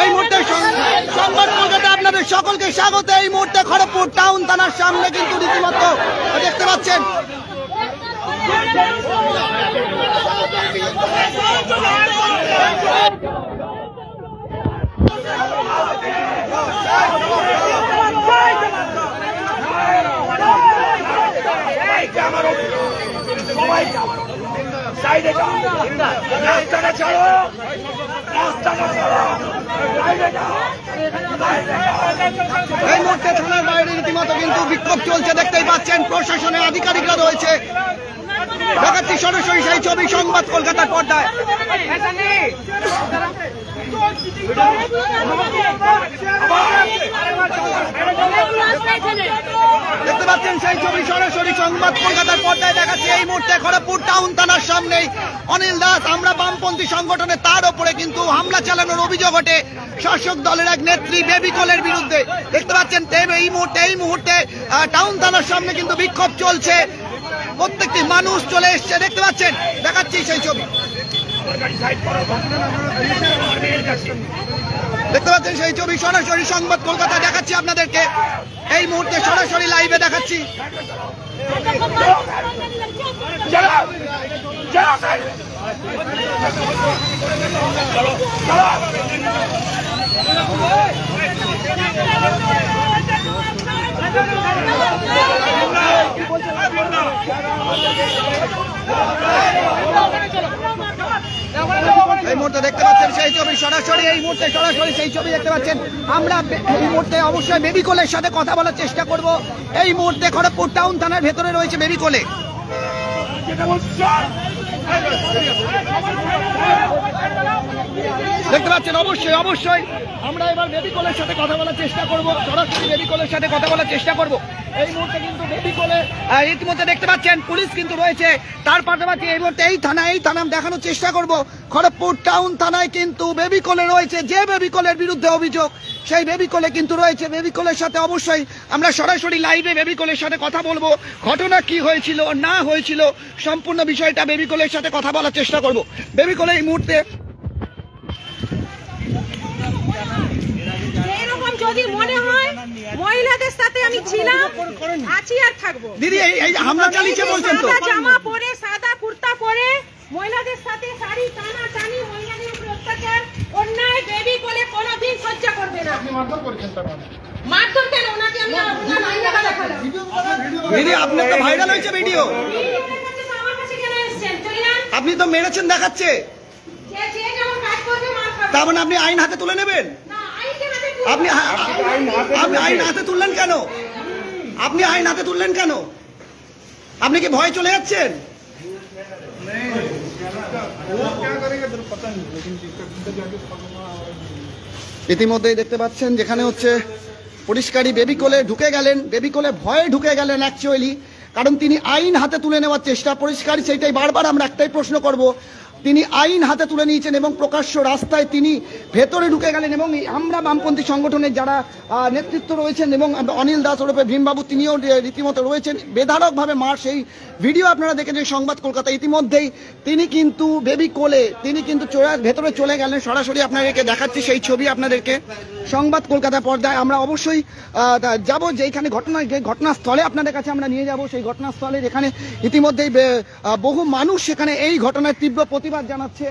এই মুহূর্তে সংবাদ কলকাতা আপনাদের সকলকে স্বাগত। এই মুহূর্তে খড়গপুর টাউন থানার সামনে কিন্তু রীতিমতো দেখতে পাচ্ছেন এই মুহূর্তে থানার বাইরে রীতিমতো কিন্তু বিক্ষোভ চলছে, দেখতেই পাচ্ছেন প্রশাসনের আধিকারিকরা রয়েছে। দেখাচ্ছি সরাসরি সেই ছবি সংবাদ কলকাতার পর্দায়। দেখতে পাচ্ছেন সেই ছবি সরাসরি সংবাদ কলকাতার পর্দায় দেখাচ্ছে। এই মুহূর্তে খড়গপুর টাউন থানার সামনেই অনিল দাস আমরা বামপন্থী সংগঠনে তার ওপরে কিন্তু হামলা চালানোর অভিযোগ ওঠে শাসক দলের এক নেত্রী বেবি কলের বিরুদ্ধে। দেখতে পাচ্ছেন এই মুহূর্তে টাউন থানার সামনে কিন্তু বিক্ষোভ চলছে, প্রত্যেকটি মানুষ চলে এসছে। দেখতে পাচ্ছেন, দেখাচ্ছি সেই ছবি। দেখতে পাচ্ছেন সেই ছবি সরাসরি সংবাদ কলকাতা দেখাচ্ছি আপনাদেরকে। এই মুহূর্তে সরাসরি লাইভে দেখাচ্ছি। এই মুহূর্তে দেখতে পাচ্ছেন সেই ছবি সরাসরি, এই মুহূর্তে সরাসরি সেই ছবি দেখতে পাচ্ছেন। আমরা এই মুহূর্তে অবশ্যই বেবি কোলের সাথে কথা বলার চেষ্টা করব। এই মুহূর্তে খড়গপুর টাউন থানার ভেতরে রয়েছে বেবি কোলে। দেখতে পাচ্ছেন অবশ্যই আমরা এবার বেবি কোলের সাথে কথা বলার চেষ্টা করব, সরাসরি বেবি কোলের সাথে কথা বলার চেষ্টা করব। এই মুহূর্তে কিন্তু বেবি কোলে ইতিমধ্যে দেখতে পাচ্ছেন পুলিশ কিন্তু রয়েছে, তার পাশাপাশি এই মুহূর্তে এই থানা দেখানোর চেষ্টা করব। খড়গপুর টাউন থানায় কিন্তু বেবি কোলে রয়েছে, যে বেবি কোলের বিরুদ্ধে অভিযোগ সেই বেবি কোলে কিন্তু রয়েছে। বেবি কোলের সাথে অবশ্যই আমরা সরাসরি লাইভে বেবি কোলের সাথে কথা বলবো, ঘটনা কি হয়েছিল না হয়েছিল সম্পূর্ণ বিষয়টা বেবি কোলের সাথে কথা বলার চেষ্টা করব। বেবি কোলে এই মুহূর্তে যদি মনে হয় মহিলাদের সাথে আমি ছিলাম, আছি আর থাকবো। দিদি এই হামলা চালিয়েছে বলছেন তো, জামা পরে সাদা কুর্তা পরে মহিলাদের সাথে শাড়ি টানাটানি, মহিলাদের উপর অত্যাচার অন্যায় বেবি কোলে কোনোদিন সহ্য করবে না। মারধর কেন ওনাকে? আমি আপনার আইনা দেখালাম দিদি, আপনার তো ভাইরাল হয়েছে ভিডিও, আমার কাছে কেন এসেছেন? চলিলাম আপনি তো মেরেছেন দেখাচ্ছে, যে যেমন কাজ করবে মার খাবে। তার মানে আপনি আইন হাতে তুলে নেবেন? আপনি আইন হাতে তুললেন কেন? আপনি আইন হাতে তুললেন কেন? আপনি কি ভয় চলে যাচ্ছেন? ইতিমধ্যেই দেখতে পাচ্ছেন যেখানে হচ্ছে পরিষ্কারই বেবি কোলে ঢুকে গেলেন, বেবি কোলে ভয়ে ঢুকে গেলেন অ্যাকচুয়ালি, কারণ তিনি আইন হাতে তুলে নেওয়ার চেষ্টা। পরিষ্কারই সেইটাই বারবার আমরা একটাই প্রশ্ন করব, তিনি আইন হাতে তুলে নিয়েছেন এবং প্রকাশ্য রাস্তায় তিনি ভেতরে ঢুকে গেলেন। এবং আমরা বামপন্থী সংগঠনের যারা নেতৃত্ব রয়েছেন এবং অনিল দাস ওরফে ভীমবাবু তিনিও রীতিমতো রয়েছেন, বেধারকভাবে মার সেই ভিডিও আপনারা দেখেছেন সংবাদ কলকাতা। ইতিমধ্যেই তিনি কিন্তু বেবি কোলে তিনি কিন্তু ভেতরে চলে গেলেন, সরাসরি আপনাদেরকে দেখাচ্ছি সেই ছবি আপনাদেরকে সংবাদ কলকাতা পর্দায়। আমরা অবশ্যই যাব যেখানে ঘটনাস্থলে আপনাদের কাছে আমরা নিয়ে যাব, সেই ঘটনাস্থলে যেখানে ইতিমধ্যেই বহু মানুষ সেখানে এই ঘটনার তীব্র প্রতিবাদ জানাচ্ছে।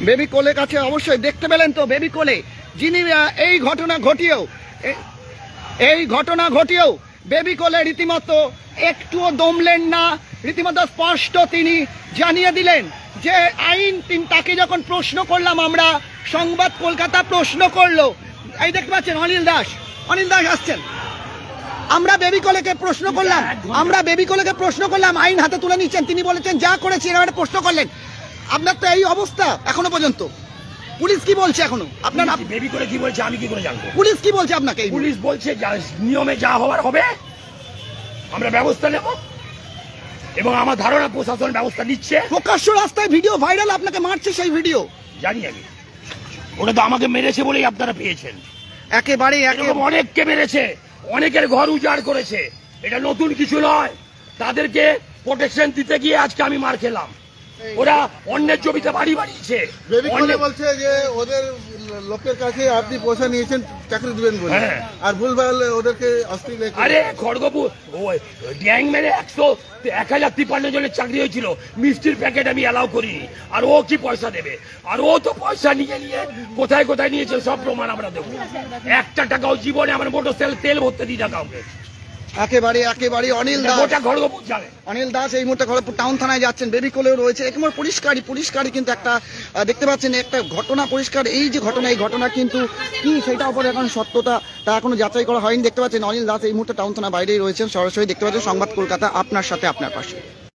বেবি কোলের কাছে অবশ্যই দেখতে পেলেন তো বেবি কোলে যিনি এই ঘটনা ঘটিয়েও বেবি কোলে রীতিমতো একটুও দমলেন না, রীতিমতো স্পষ্ট তিনি জানিয়ে দিলেন যে আইন তাকে যখন প্রশ্ন করলাম আমরা, সংবাদ কলকাতা প্রশ্ন করলো, এই দেখতে পাচ্ছেন অনিল দাস আসছেন, আমরা বেবি কোলেকে প্রশ্ন করলাম, আইন হাতে তুলে নিচ্ছেন, তিনি বলেছেন যা করেছি এরা প্রশ্ন করলেন। আপনার তো এই অবস্থা এখনো পর্যন্ত, পুলিশ কি বলছে এখনো? আপনার বেবি করে কি বলছে আমি কি করে জানবো? পুলিশ কি বলছে আপনাকে? পুলিশ বলছে নিয়মে যা হওয়ার হবে, আমরা ব্যবস্থা নেব এবং আমার ধারণা প্রশাসন ব্যবস্থা নিচ্ছে। প্রকাশ্য রাস্তায় ভিডিও ভাইরাল, আপনাকে মারছে সেই ভিডিও জানি আমি, ওটা তো আমাকে মেরেছে বলেই আপনারা পেয়েছেন। একেবারে অনেককে মেরেছে, অনেকের ঘর উজাড় করেছে, এটা নতুন কিছু নয়। তাদেরকে প্রোটেকশন দিতে গিয়ে আজকে আমি মার খেলাম। ওরা অন্যের জমিতে বাড়ি বাড়িয়েছে। বেবি কোলে অন্যের- বলছে যে ওদের লোকের কাছে আপনি পয়সা নিয়েছেন চাকরি দিবেন বলে, হ্যাঁ। আর ভুলভাল ওদেরকে অস্থির আরে খড়গপুর ওই গ্যাং মেরে 1053 জনের চাকরি হয়েছিল, মিষ্টির প্যাকেট আমি অ্যালাউ করিনি। আর ও কি পয়সা দেবে? আর ও তো পয়সা নিয়ে নিয়ে কোথায় কোথায় নিয়েছে সব প্রমাণ আমরা দেবো। একটা টাকাও জীবনে আমার মোটর তেল ভরতে দিই না কাউকে। একেবারে একেবারে অনিল দাস, গোটা খড়গপুর জানে। অনিল দাস এই মুহূর্তে খড়গপুর টাউন থানায় যাচ্ছেন, বেবি কোলেও রয়েছে। একেবারে পরিষ্কারই কিন্তু একটা দেখতে পাচ্ছেন একটা ঘটনা পরিষ্কার। এই যে ঘটনা, এই ঘটনা কিন্তু কি সেটা উপরে এখন সত্যতা তা এখনো যাচাই করা হয়নি। দেখতে পাচ্ছেন অনিল দাস এই মুহূর্তে টাউন থানা বাইরেই রয়েছেন, সরাসরি দেখতে পাচ্ছেন সংবাদ কলকাতা আপনার সাথে আপনার পাশে।